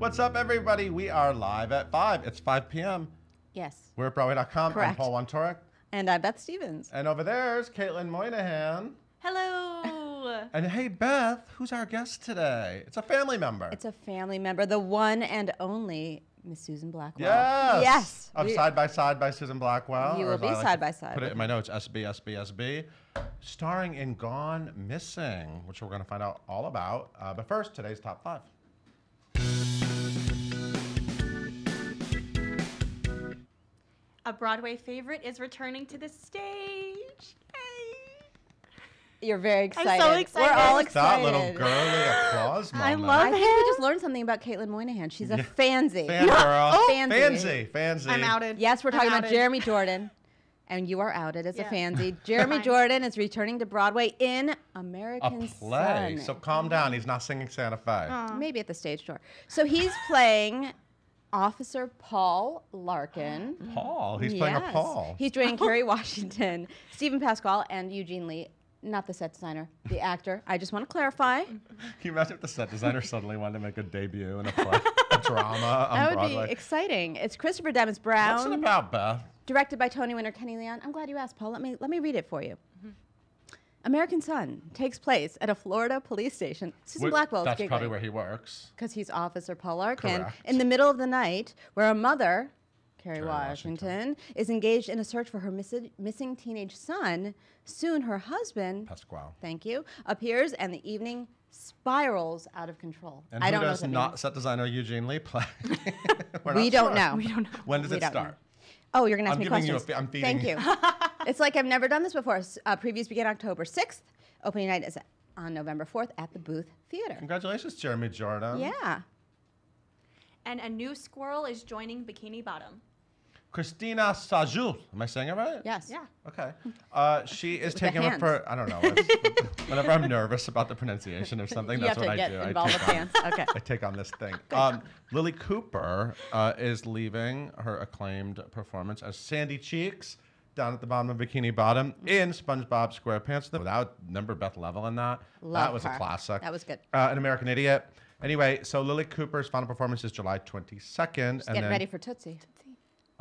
What's up, everybody? We are live at 5. It's 5 p.m. Yes. We're at Broadway.com. Correct. I'm Paul Wontorek. And I'm Beth Stevens. And over there's Caitlin Moynihan. Hello. And hey, Beth, who's our guest today? It's a family member. It's a family member, the one and only Miss Susan Blackwell. Yes. Yes. Of Side by Side by Susan Blackwell. You will be Side by Side. Put it in my notes, SB. Starring in Gone Missing, which we're going to find out all about. But first, today's top 5. A Broadway favorite is returning to the stage. You're very excited. I'm so excited. We're all That excited. little girly applause moment. I love I think we just learned something about Caitlin Moynihan. She's a fansy. Fangirl. Oh, fansy. Fansy. I'm outed. Yes, we're I'm talking about outed. Jeremy Jordan. And you are outed as a Yeah. fansy. Jeremy Fine. Jordan is returning to Broadway in A American play. Son. So calm down. He's not singing Santa Fe. Maybe at the stage door. So he's playing Officer Paul Larkin. Paul. He's playing a Yes. Paul. He's joining Kerry Washington, Stephen Pasquale, and Eugene Lee. Not the set designer, the actor. I just want to clarify. Can you imagine if the set designer suddenly wanted to make a debut in a play, a drama on That would Broadway? be exciting. It's Christopher Demons Brown. What's it about, Beth? Directed by Tony winner Kenny Leon. I'm glad you asked, Paul. Let me read it for you. American Son takes place at a Florida police station. Susan Blackwell is That's giggling probably where he works. because he's Officer Paul Larkin Correct. in the middle of the night, where a mother, Kerry Kerry Washington, is engaged in a search for her missing teenage son. Soon, her husband, Pasquale. thank you, appears, and the evening spirals out of control. And I who don't know does what that not means. set designer Eugene Lee play? We don't know. We don't know. When does We it don't start? know. Oh, you're going to ask I'm me giving you questions. I'm feeding Thank you. It's like I've never done this before. Previews begin October 6th. Opening night is on November 4th at the Booth Theater. Congratulations, Jeremy Jordan. Yeah. And a new squirrel is joining Bikini Bottom. Christina Sajou. Am I saying it right? Yes. Yeah. Okay. She is With the taking up hands. for, I don't know. Whenever I'm nervous about the pronunciation of something, You that's have what to I get do. involved with hands. Okay. I take on this thing. Lily Cooper is leaving her acclaimed performance as Sandy Cheeks down at the bottom of Bikini Bottom in SpongeBob SquarePants. Without number Beth Level in that. Love that was her. a classic. That was good. An American Idiot. Anyway, so Lily Cooper's final performance is July 22nd. Just getting ready for Tootsie.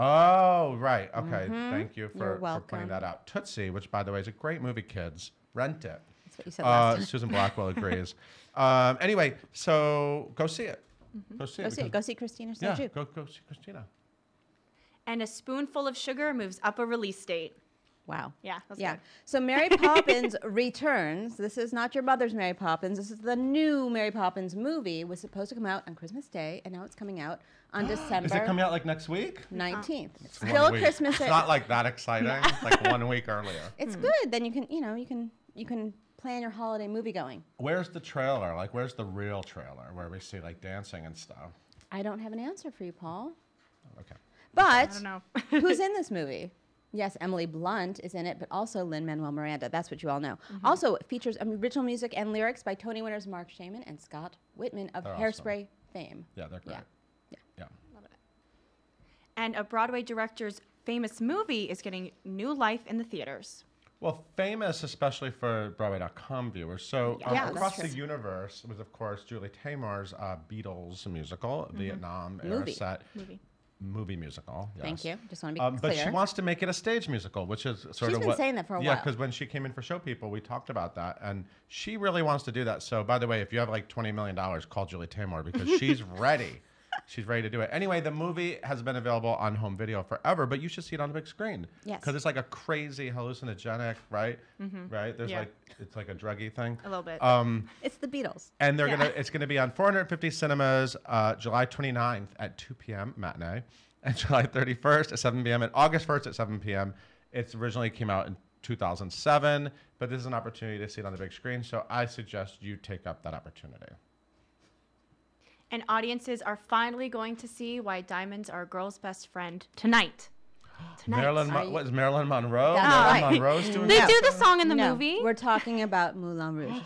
Oh, right. Okay. Thank you You're for welcome. pointing that out. Tootsie, which, by the way, is a great movie, kids. Rent it. That's what you said last time. Susan Blackwell agrees. Anyway, so go see it. Go see Go it. see it. because- Go see Christina Yeah, Sajou. go see Christina. And a spoonful of sugar moves up a release date. Wow. Yeah, that's Yeah. good. So Mary Poppins returns. This is not your mother's Mary Poppins. This is the new Mary Poppins movie. It was supposed to come out on Christmas Day, and now it's coming out on December Is it coming out like next week? 19th. It's Still one week. Christmas. It's not like that exciting. It's like 1 week earlier. It's good. Then you can plan your holiday movie going. Where's the trailer? Like, where's the real trailer where we see like dancing and stuff? I don't have an answer for you, Paul. Okay. But I don't know. who's in this movie? Yes, Emily Blunt is in it, but also Lin-Manuel Miranda. That's what you all know. Also, it features original music and lyrics by Tony winners Mark Shaman and Scott Whitman of They're Hairspray fame. Yeah, they're great. Yeah. Yeah. And a Broadway director's famous movie is getting new life in the theaters. Well, famous especially for Broadway.com viewers. So Yeah, that's Across true. the Universe was, of course, Julie Taymor's Beatles musical, Vietnam era Movie. set. Movie. Musical. Yes. Thank you. Just want to be But clear. she wants to make it a stage musical, which is sort She's of been what, saying that for a Yeah, while. because when she came in for Show People, we talked about that, and she really wants to do that. So, by the way, if you have like $20 million, call Julie Taymor because she's ready. She's ready to do it. Anyway, the movie has been available on home video forever, but you should see it on the big screen. Yes. Because it's like a crazy hallucinogenic, right? Right? There's Yeah. like, it's like a druggy thing. A little bit. It's the Beatles. And they're Yeah. it's gonna be on 450 cinemas, July 29th at 2 p.m. matinee, and July 31st at 7 p.m. and August 1st at 7 p.m. It originally came out in 2007, but this is an opportunity to see it on the big screen. So I suggest you take up that opportunity. And audiences are finally going to see why diamonds are a girl's best friend tonight. What is Marilyn Monroe? That's Marilyn right. Monroe's doing They that? do the song in the No, movie. We're talking about Moulin Rouge.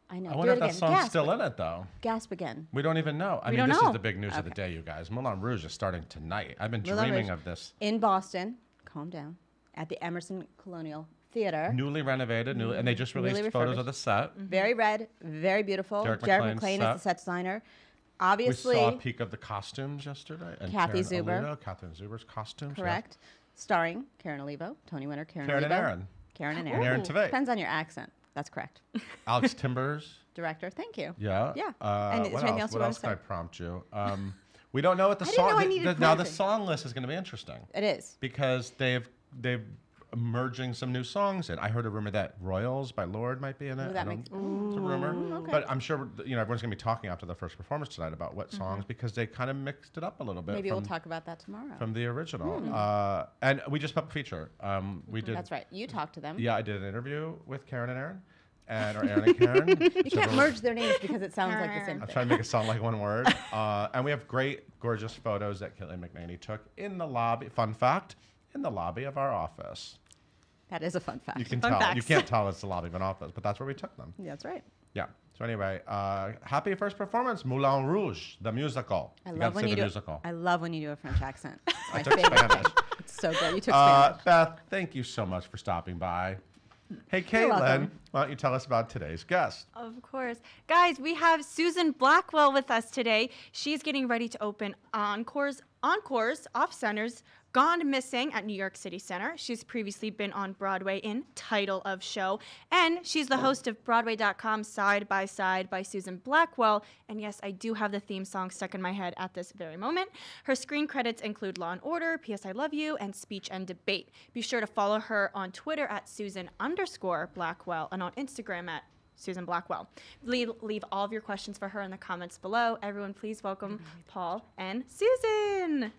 I know. I Do wonder it if that again. song's Gasp. still in it, though. Gasp again. We don't even know. I We mean, don't this know. is the big news of the day, you guys. Moulin Rouge is starting tonight. I've been Moulin dreaming Rouge. of this. In Boston, calm down, at the Emerson Colonial Theater. Newly renovated, and they just released Newly photos refurbished. of the set. Very red, very beautiful. Derek Jared McClane's McClane is set. the set designer. Obviously, we saw a peek of the costumes yesterday. And Kathy Karen Zuber. Alito, Catherine Zuber's costumes. yeah. correct. Starring Karen Olivo, Tony winner Karen Karen and Olivo. Aaron. Karen and And Aaron. Aaron Tveit. Depends on your accent. That's correct. Alex Timbers. Director, thank you. Yeah. Yeah. And is what there anything else you What wanna else can say? I prompt you? We don't know what the I didn't song. know I needed now the prompting. song list is going to be interesting It is. because they've merging some new songs in. I heard a rumor that Royals by Lorde might be in it. Ooh, that I makes- don't- It's a rumor, okay. but I'm sure everyone's going to be talking after the first performance tonight about what songs because they kind of mixed it up a little bit. Maybe from, we'll talk about that tomorrow. from the original. And we just put a feature. We did. That's right. You talked to them. Yeah, I did an interview with Karen and Aaron, or Aaron and Karen. You can't merge their names because it sounds like the same I'm thing. trying to make it sound like one word. And we have great, gorgeous photos that Kelly McNaney took in the lobby. Fun fact, in the lobby of our office. That is a fun fact. You can Fun tell. facts. You can't tell it's the lobby of an office, but that's where we took them. Yeah, that's right. Yeah. So anyway, happy first performance, Moulin Rouge, the musical. I You love gotta when say you the do. musical. I love when you do a French accent. It's my took favorite Spanish. thing. It's so good. You took Spanish. Beth, thank you so much for stopping by. Hey, Caitlin, welcome. why don't you tell us about today's guest? Of course. Guys, we have Susan Blackwell with us today. She's getting ready to open Encores Off Center's Gone Missing at New York City Center. She's previously been on Broadway in Title of Show, and she's the host of Broadway.com Side by Side by Susan Blackwell. And yes, I do have the theme song stuck in my head at this very moment. Her screen credits include Law & Order, P.S. I Love You, and Speech and Debate. Be sure to follow her on Twitter at Susan_Blackwell and on Instagram at Susan Blackwell. Leave all of your questions for her in the comments below. Everyone, please welcome Paul and Susan.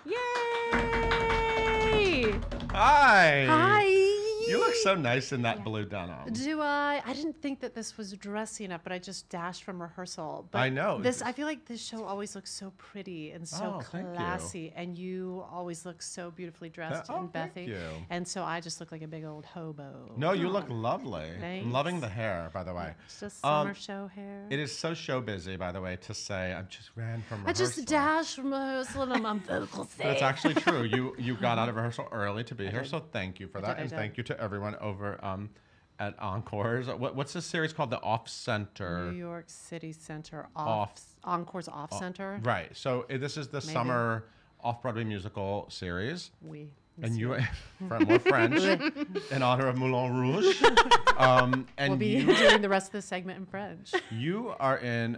Yay! Hi. Hi. You look so nice in that blue denim. Do I? I didn't think that this was dressy enough, but I just dashed from rehearsal. But I know. I feel like this show always looks so pretty and so Oh, thank you. classy, and you always look so beautifully dressed Oh, and thank Bethy. you. And so I just look like a big old hobo. No, you look lovely. I'm Thanks. loving the hair, by the way. It's just summer Um, show hair. It is so show busy, by the way, to say I just ran from I rehearsal. just dashed from rehearsal and I'm on vocal But it's stage. actually true. You got out of rehearsal early to be here, so thank you for that, I and did. thank you to everyone over at Encores. What's this series called? The Off Center. New York City Center Off- Encore's Off Center. Right. So this is the summer off-Broadway musical series. We. And you, more French, in honor of Moulin Rouge. And We'll be you, doing the rest of the segment in French. you are in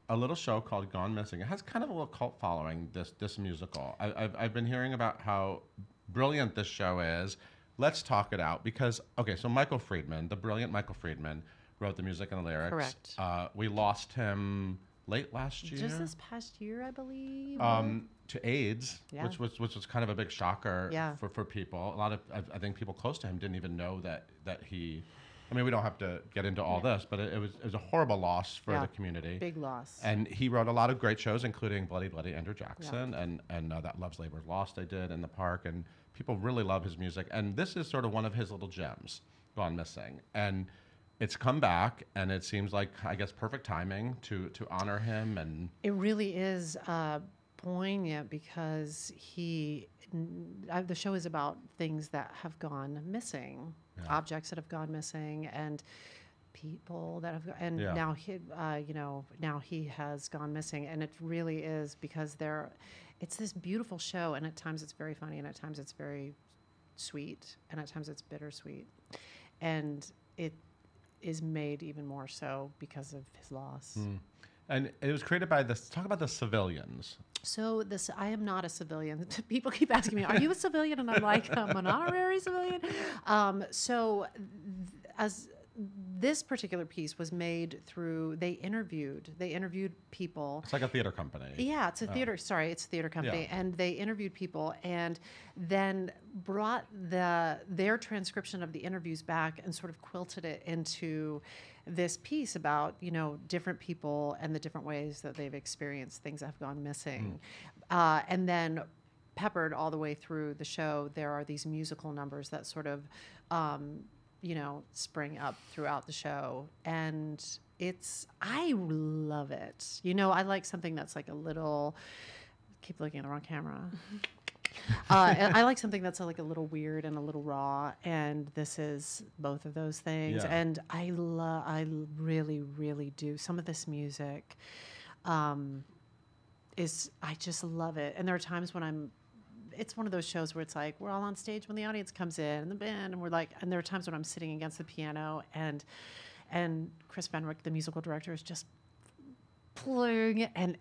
a little show called Gone Missing. It has kind of a little cult following, this musical. I've been hearing about how brilliant this show is. Let's talk it out because, okay, so Michael Friedman, the brilliant Michael Friedman, wrote the music and the lyrics. Correct. We lost him late last year. Just this past year, I believe. To AIDS, Yeah. which was kind of a big shocker Yeah. for people. A lot of I think people close to him didn't even know that he. I mean, we don't have to get into all this, but it was a horrible loss for Yeah. the community. Big loss. And he wrote a lot of great shows, including Bloody Bloody Andrew Jackson and that Love's Labor's Lost I did in the park, and people really love his music. And this is sort of one of his little gems, Gone Missing, and it's come back, and it seems like I guess perfect timing to honor him. And It really is poignant because the show is about things that have gone missing, objects that have gone missing, and people that have, and Yeah. now he has gone missing, and it really is because it's this beautiful show, and at times it's very funny, and at times it's very sweet, and at times it's bittersweet, and it is made even more so because of his loss. And it was created by talk about the civilians. So I am not a civilian. People keep asking me, "Are you a civilian?" And I'm like, "I'm an honorary civilian." As this particular piece was made through, they interviewed people. It's like a theater company. Yeah, it's a theater. Sorry, it's a theater company, Yeah. and they interviewed people, and then brought their transcription of the interviews back and sort of quilted it into this piece about different people and the different ways that they've experienced things that have gone missing, and then peppered all the way through the show, there are these musical numbers that sort of spring up throughout the show, and I love it. I like something that's like a little, keep looking at the wrong camera. And I like something that's like a little weird and a little raw, and this is both of those things. Yeah. And I really, really do. Some of this music, is I just love it. And there are times when it's one of those shows where it's like we're all on stage when the audience comes in and the band, and we're like, and there are times when I'm sitting against the piano and Chris Fenwick, the musical director, is just playing, and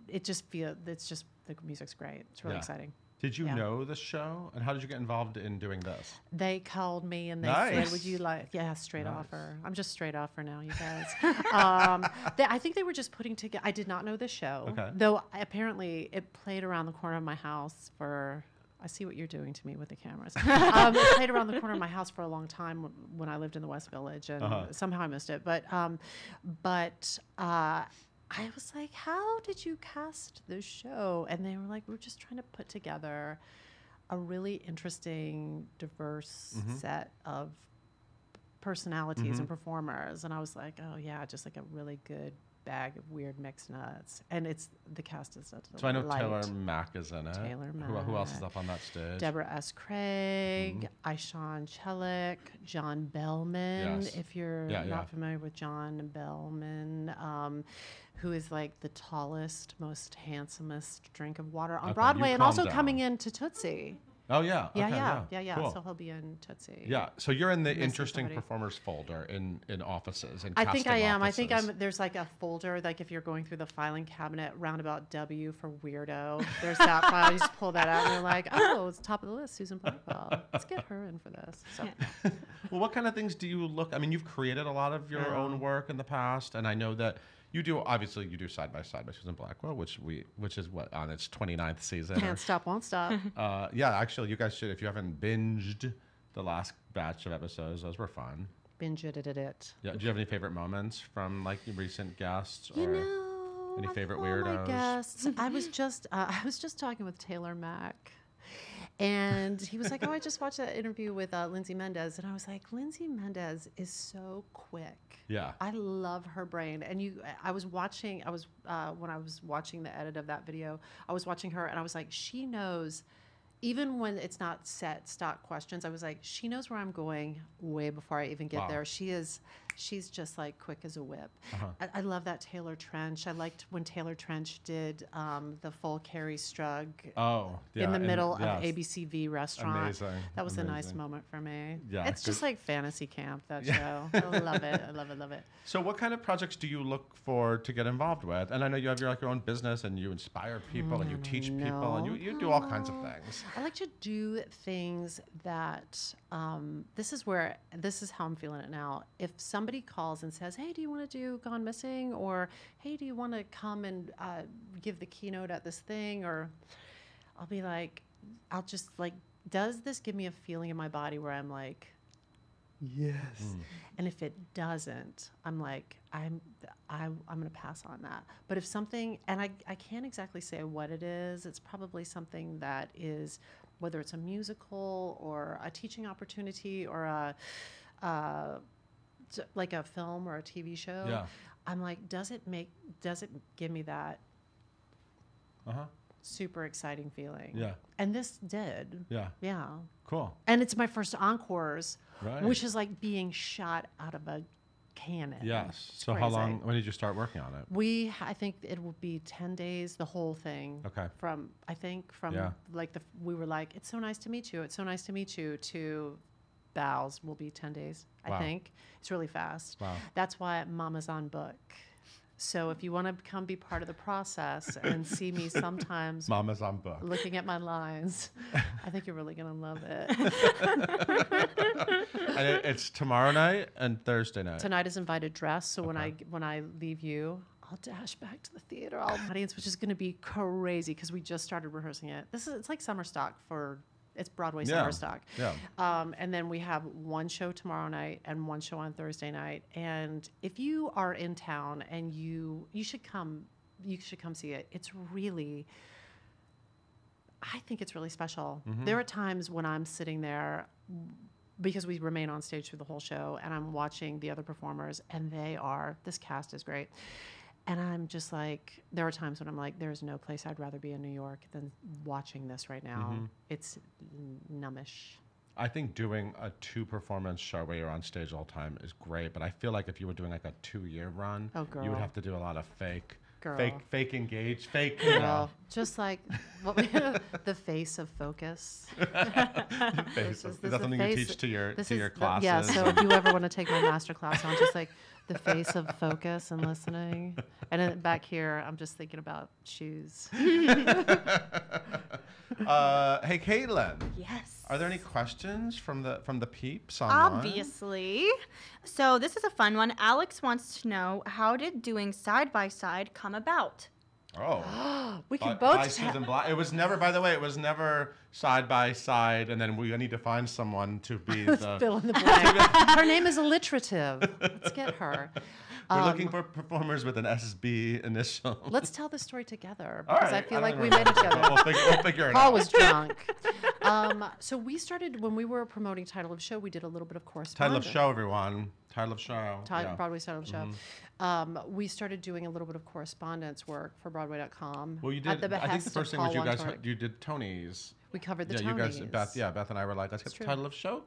it just it's just the music's great. It's really exciting. Did you know the show, and how did you get involved in doing this? They called me and they said, "Would you like?" Yeah, straight offer. I'm just straight offer now, you guys. I think they were just putting together. I did not know the show, though. Apparently, it played around the corner of my house for. I see what you're doing to me with the cameras. It played around the corner of my house for a long time when I lived in the West Village, and somehow I missed it. But I was like, how did you cast this show? And they were like, we're just trying to put together a really interesting, diverse set of personalities and performers. And I was like, oh, yeah, just like a really good bag of weird mixed nuts. And the cast is so I know Taylor Mack is in it. Taylor Mack. Who else is up on that stage? Deborah S. Craig, Aishan Chelik, John Bellman. Yes. If you're not familiar with John Bellman, who is like the tallest, most handsomest drink of water on Broadway, and also coming into Tootsie. Oh yeah. Yeah. Cool. So he'll be in Tootsie. Yeah. So you're in the interesting performers folder in offices and I think I am. Offices. I think there's like a folder, like if you're going through the filing cabinet, roundabout W for weirdo. There's that file. You just pull that out and you're like, oh, it's top of the list, Susan Blackwell. Let's get her in for this. So. Well, what kind of things do you look? I mean, you've created a lot of your own work in the past, and I know that. You do Side by Side by Susan Blackwell, which is what on its 29th season. Can't stop, won't stop. Actually, you guys should, if you haven't binged the last batch of episodes, those were fun. Binge it. Yeah. Do you have any favorite moments from like recent guests or any favorite My weirdos? guests. I was just talking with Taylor Mack. And he was like, oh, I just watched that interview with Lindsay Mendez. And I was like, Lindsay Mendez is so quick. Yeah. I love her brain. And when I was watching the edit of that video, I was watching her and I was like, she knows, even when it's not set stock questions, I was like, she knows where I'm going way before I even get there. She's just like quick as a whip. I love that Taylor Trench. I liked when Taylor Trench did the full Carrie Strug in the middle of ABCV restaurant. Amazing. That was a nice moment for me. Yeah, it's just like fantasy camp, that show. I love it. I love it. So what kind of projects do you look for to get involved with? And I know you have your own business and you inspire people and you teach people and you do all kinds of things. I like to do things that this is how I'm feeling it now. If somebody calls and says, hey, do you want to do Gone Missing? Or, hey, do you want to come and give the keynote at this thing? Or I'll be like, I'll just like, does this give me a feeling in my body where I'm like, yes. And if it doesn't, I'm like, I'm going to pass on that. But if something, and I can't exactly say what it is, it's probably something that is, whether it's a musical or a teaching opportunity or like a film or a TV show, I'm like, does it give me that super exciting feeling? Yeah. And this did. Yeah. Yeah. Cool. And it's my first encores, right. which is like being shot out of a cannon. Yes. So crazy. how long, when did you start working on it? I think it will be 10 days, the whole thing. Okay. We were like, it's so nice to meet you. It's so nice to meet you, to bows will be 10 days, Wow. I think. It's really fast. Wow. That's why Mama's on book. So if you want to come be part of the process and see me sometimes Mama's on book. looking at my lines, I think you're really going to love it. And it's tomorrow night and Thursday night. Tonight is invited dress. So when I leave you, I'll dash back to the theater, audience, which is going to be crazy because we just started rehearsing it. It's like summer stock it's Broadway summer stock. Yeah. And then we have one show tomorrow night and one show on Thursday night. And if you are in town and you should come see it. It's really, I think it's really special. Mm-hmm. There are times when I'm sitting there because we remain on stage through the whole show and I'm watching the other performers and this cast is great. And I'm just like, there are times when I'm like, there's no place I'd rather be in New York than watching this right now. Mm-hmm. It's numbish. I think doing a 2-performance show where you're on stage all the time is great, but I feel like if you were doing like a 2-year run, you would have to do a lot of fake Girl. fake engaged, fake. Girl, just like the face of focus. Face. This Is that something you teach to your classes? Yeah, so if you ever want to take my master class on just like the face of focus and listening. And then back here, I'm just thinking about shoes. Hey, Caitlin. Yes. Are there any questions from the peeps online? Obviously. So this is a fun one. Alex wants to know, how did doing side by side come about? Oh. We could By both Susan Black. It was never, by the way, it was never side by side, and then we need to find someone to be the. fill in the blank. Her name is alliterative. Let's get her. We're looking for performers with an SB initial. Let's tell the story together All because right, I feel don't like we remember, made it but together. We'll figure it Paul out. was drunk. So we started when we were promoting Title of Show. We did a little bit of Title correspondence. of show, everyone. Title of show. Yeah. Broadway's Title of Show. We started doing a little bit of correspondence work for Broadway.com. Well, you At did. the I think behest the of first thing Paul was you guys Wontorek. you did Tony's. We covered the Yeah, Tonys. you guys. Beth and I were like, let's get the true. Title of show.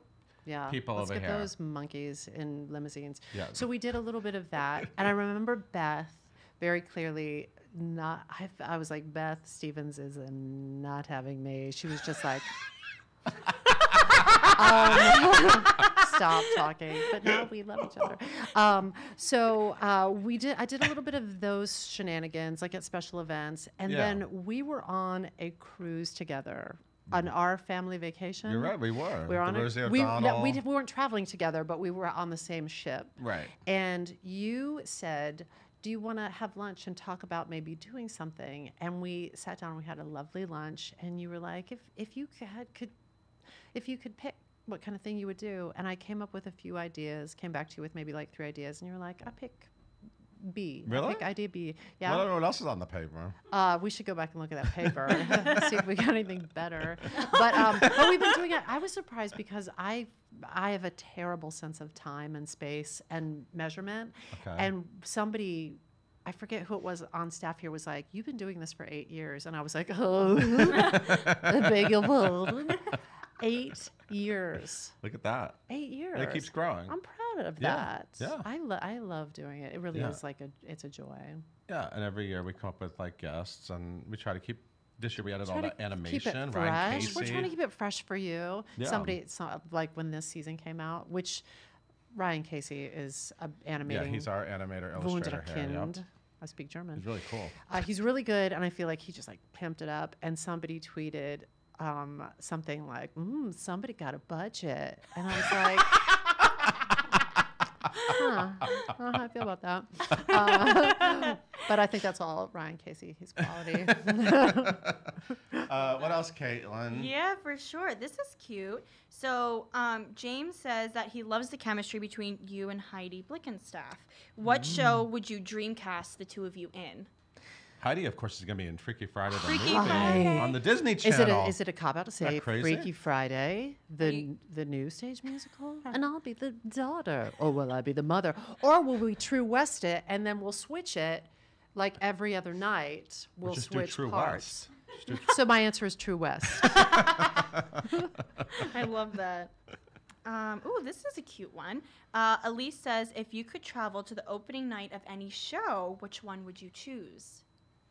Yeah, people let's over get here. those monkeys in limousines. Yeah. So we did a little bit of that, and I remember Beth very clearly. I was like, Beth Stevens is not having me. She was just like, stop talking. But now we love each other. I did a little bit of those shenanigans, like at special events, and Yeah. then we were on a cruise together. On our family vacation. You're right. We were. We were on Rosie we O'Donnell. weren't traveling together, but we were on the same ship. Right. And you said, do you want to have lunch and talk about maybe doing something? And we sat down, we had a lovely lunch, and you were like, if you could pick what kind of thing you would do. And I came up with a few ideas, came back to you with maybe like 3 ideas, and you were like, I pick B. I Really? pick idea B. Yeah. What else is on the paper? We should go back and look at that paper, see if we got anything better. But we've been doing it. I was surprised because I have a terrible sense of time and space and measurement. Okay. And somebody, I forget who it was on staff here, was like, "You've been doing this for 8 years," and I was like, "Oh, I beg your pardon." 8 years. Look at that. 8 years. And it keeps growing. I'm proud of Yeah, that. yeah. I love doing it. It really Yeah. is like it's a joy. Yeah, and every year we come up with like guests, and we try to keep. This year we added all Try the to keep animation. it Ryan fresh. Casey. We're trying to keep it fresh for you. Yeah. Somebody saw, like when this season came out, which Ryan Casey is animating. Yeah, he's our animator illustrator here. Yep. Wunderkind. I speak German. He's really cool. He's really good, and I feel like he just like pimped it up. And somebody tweeted something like, "Somebody got a budget," and I was like. I don't know how I feel about that. But I think that's all Ryan Casey. He's quality. What else, Caitlin? Yeah, for sure. This is cute. So James says that he loves the chemistry between you and Heidi Blickenstaff. What show would you dream cast the two of you in? Heidi, of course, is going to be in Freaky Friday the Freaky movie Friday. on the Disney Channel. Is it a cop out to say that crazy? Freaky Friday, the new stage musical, and I'll be the daughter, or will I be the mother, or will we True West it and then we'll switch it like every other night? We'll just do switch True parts. West. So my answer is True West. I love that. Ooh, this is a cute one. Elise says, if you could travel to the opening night of any show, which one would you choose?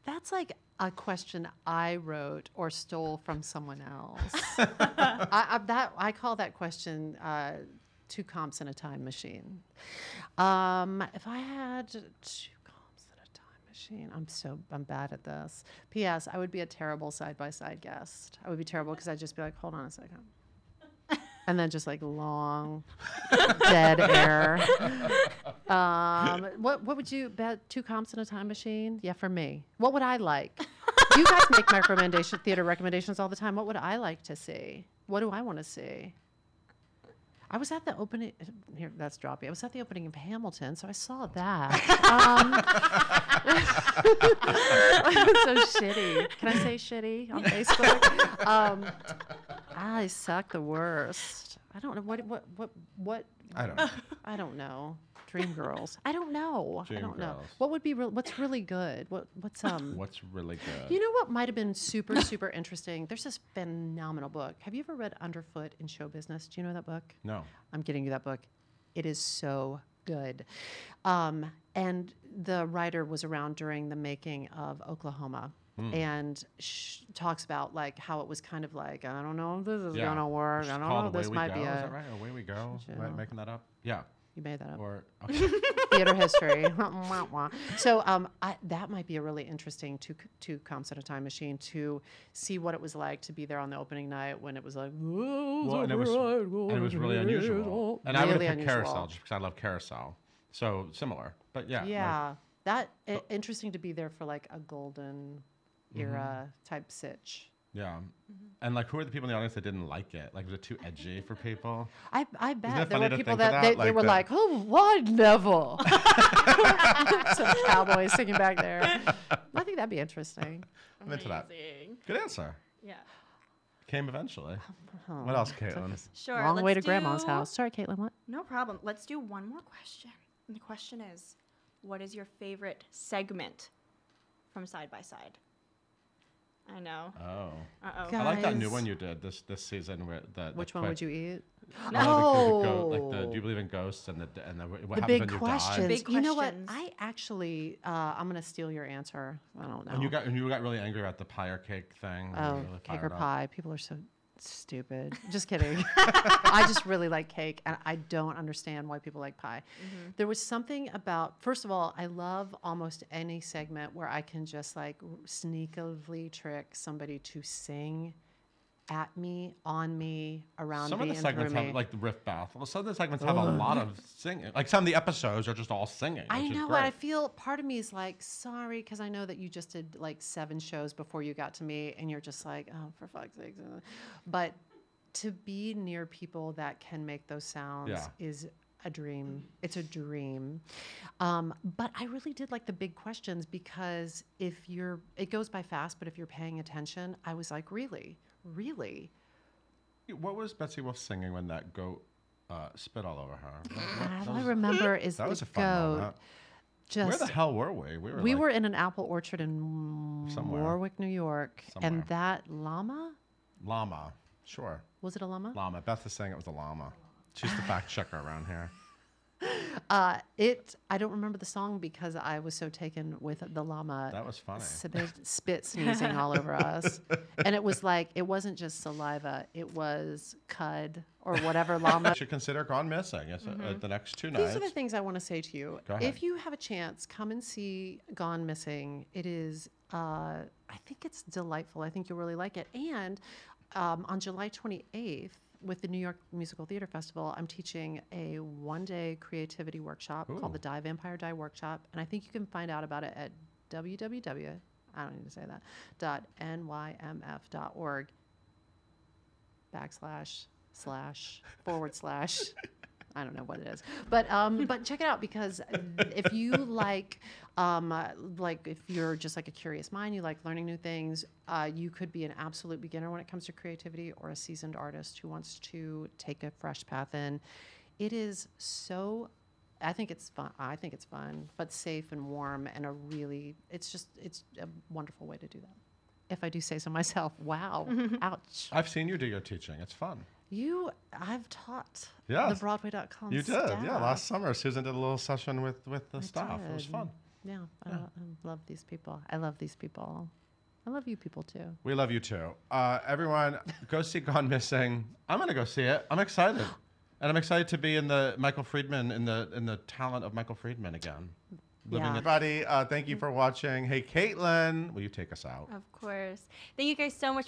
That's like a question I wrote or stole from someone else. I call that question 2 comps in a time machine. If I had 2 comps in a time machine, I'm bad at this. P.S. I would be a terrible side-by-side guest. I would be terrible because I'd just be like, hold on a second. And then just like long, dead air. What would you bet? 2 comps in a time machine? Yeah, for me. What would I like? You guys make theater recommendations all the time. What would I like to see? What do I want to see? I was at the opening. Here, that's droppy. I was at the opening of Hamilton, so I saw that. It's so shitty. Can I say shitty on Facebook? I suck the worst. I don't know what. I don't know. I don't know. Dreamgirls. I don't know. I don't know. Dreamgirls. What would be what's really good? What's What's really good? You know what might have been super interesting? There's this phenomenal book. Have you ever read Underfoot in Show Business? Do you know that book? No. I'm getting you that book. It is so good. And the writer was around during the making of Oklahoma. And talks about like how it was kind of like, I don't know if this is gonna work. I don't know if this might be Is a. that right? Away We Go? Am I making that up? Yeah. You made that up. Or okay. Theater history. So that might be a really interesting two comps in a time machine to see what it was like to be there on the opening night when it was like, Well, and it was really unusual. And I would have picked Carousel just because I love Carousel. So similar, but yeah. Yeah, interesting to be there for like a golden era type sitch. Yeah. And like, who are the people in the audience that didn't like it? Like, was it too edgy for people? I Isn't bet it there funny were to people think of that they were like, oh, what level? Some cowboys singing back there. I think that'd be interesting. I'm into that. Good answer. Yeah. Came eventually. What else, Caitlin? Sure. Long way to let's grandma's do- house. Sorry, Caitlin, what? No problem. Let's do one more question. And the question is, what is your favorite segment from Side by Side? I know. Oh. Uh-oh. I like that new Guys. one you did this season. Where Which one would you eat? Do you believe in ghosts and what The happens big when you questions. Big You know what? questions. I actually, I'm going to steal your answer. I don't know. die? And you got really angry about the pie or cake thing. You Oh, were really cake fired or up. pie. People are so stupid. Just kidding. I just really like cake, and I don't understand why people like pie. There was something about, first of all, I love almost any segment where I can just like sneakily trick somebody to sing at me, on me, around Some me, of the and segments through have me. like the riff bath. Well, some of the segments have a lot of singing. Like some of the episodes are just all singing. I which is know, great. but I feel part of me is like, sorry, because I know that you just did like 7 shows before you got to me, and you're just like, oh, for fuck's sake. But to be near people that can make those sounds Yeah. is a dream. It's a dream. But I really did like the big questions because it goes by fast, but if you're paying attention, I was like, really? Really? What was Betsy Wolf singing when that goat spit all over her? All I remember is that the was a fun goat. moment. Just Where the hell were we? we like, were in an apple orchard in Somewhere. Warwick, New York, Somewhere. and that llama, llama. Sure. was it a llama? Llama. Beth is saying it was a llama. She's the fact checker around here. I don't remember the song because I was so taken with the llama. That was funny. Spit sneezing all over us, and it was like it wasn't just saliva; it was cud or whatever llama. You should consider Gone Missing. It's the next 2 nights. These are the things I want to say to you. Go ahead. If you have a chance, come and see Gone Missing. It is, I think it's delightful. I think you'll really like it. And on July 28th, with the New York Musical Theater Festival, I'm teaching a 1-day creativity workshop called the Die Vampire Die Workshop. And I think you can find out about it at www, I don't need to say that, .nymf.org // I don't know what it is, but check it out because if you like if you're just like a curious mind, you like learning new things, you could be an absolute beginner when it comes to creativity or a seasoned artist who wants to take a fresh path in. It is so. I think it's fun, but safe and warm, and it's a wonderful way to do that. If I do say so myself. Wow. Ouch. I've seen you do your teaching. It's fun. I've taught Yes. the Broadway.com You did. staff. Yeah, last summer, Susan did a little session with the staff. It was did. fun. Yeah, I love these people. I love these people. I love you people too. We love you too. Everyone, go see Gone Missing. I'm going to go see it. I'm excited. And I'm excited to be in the Michael Friedman, in the talent of Michael Friedman again. Yeah. Everybody, thank you for watching. Hey, Caitlin, will you take us out? Of course. Thank you guys so much